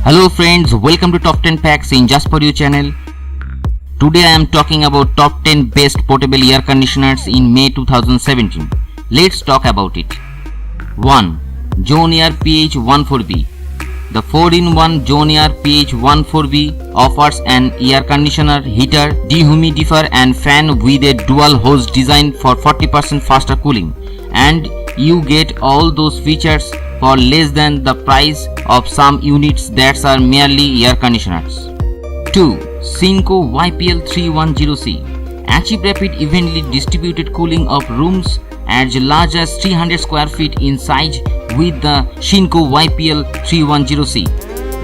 Hello friends, welcome to Top 10 Facts in Just For You channel. Today I am talking about top 10 best portable air conditioners in May 2017. Let's talk about it. 1. Zone Air PH14B. The 4-in-1 Zone Air PH14B offers an air conditioner, heater, dehumidifier and fan with a dual hose design for 40% faster cooling, and you get all those features for less than the price of some units that are merely air conditioners. 2. Synco YPL310C. Achieve rapid evenly distributed cooling of rooms as large as 300 square feet in size with the Synco YPL310C.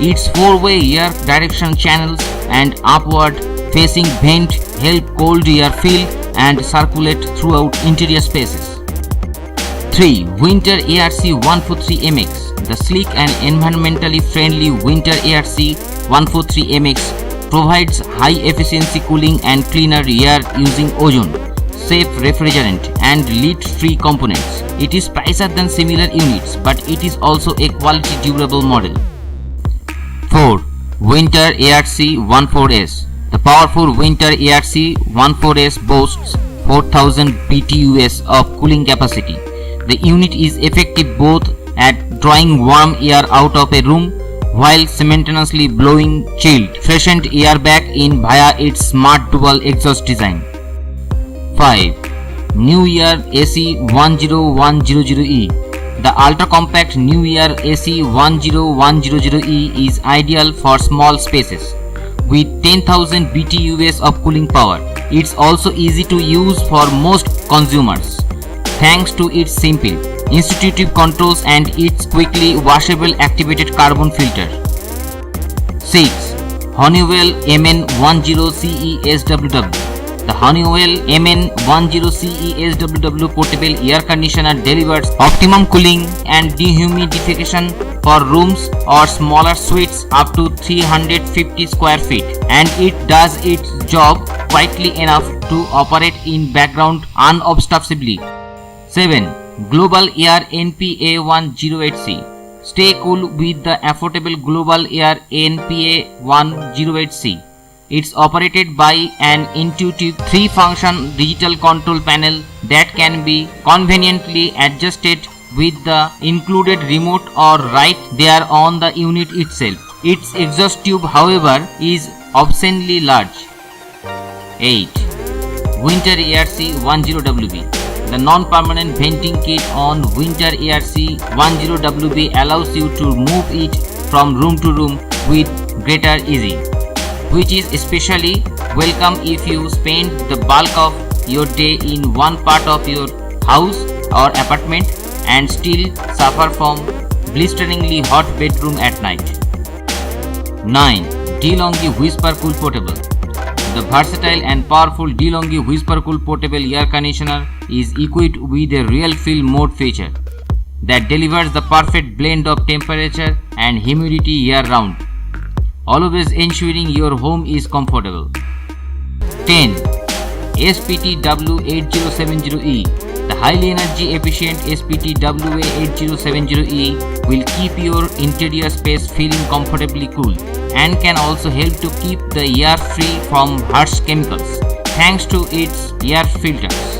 Its 4-way air direction channels and upward facing vent help cold air fill and circulate throughout interior spaces. 3. Winter ARC 143MX. The sleek and environmentally friendly Winter ARC 143MX provides high efficiency cooling and cleaner air using ozone, safe refrigerant and lead-free components. It is pricier than similar units, but it is also a quality durable model. 4. Winter ARC 14S. The powerful Winter ARC 14S boasts 4000 BTUs of cooling capacity. The unit is effective both at drawing warm air out of a room while simultaneously blowing chilled, freshened air back in via its smart dual exhaust design. 5. New Air AC 10100E. The ultra-compact New Air AC 10100E is ideal for small spaces. With 10,000 BTUs of cooling power, it's also easy to use for most consumers, thanks to its simple, intuitive controls and its quickly washable activated carbon filter. 6. Honeywell MN1 SWW. The Honeywell MN1 SWW portable air conditioner delivers optimum cooling and dehumidification for rooms or smaller suites up to 350 square feet, and it does its job quietly enough to operate in background unobstructedly. 7. Global Air NPA1 08C. Stay cool with the affordable Global Air NPA1 08C. It's operated by an intuitive 3-function digital control panel that can be conveniently adjusted with the included remote or right there on the unit itself. Its exhaust tube, however, is obscenely large. 8. Winter ARC 10WB. The non-permanent venting kit on Winter ARC 10WB allows you to move it from room to room with greater ease, which is especially welcome if you spend the bulk of your day in one part of your house or apartment and still suffer from blisteringly hot bedroom at night. 9. DeLonghi Whisper Cool Portable. The versatile and powerful DeLonghi Whisper Cool Portable Air Conditioner is equipped with a real feel mode feature that delivers the perfect blend of temperature and humidity year round, always ensuring your home is comfortable. 10. SPT Wh070E. The highly energy efficient SPT Wh070E will keep your interior space feeling comfortably cool and can also help to keep the air free from harsh chemicals thanks to its air filters.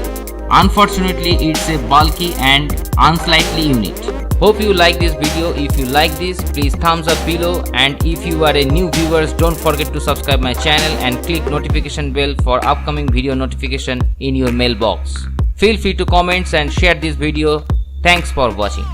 Unfortunately, it's a bulky and unsightly unit. Hope you like this video. If you like this, please thumbs up below, and if you are a new viewer, don't forget to subscribe my channel and click notification bell for upcoming video notification in your mailbox. Feel free to comment and share this video. Thanks for watching.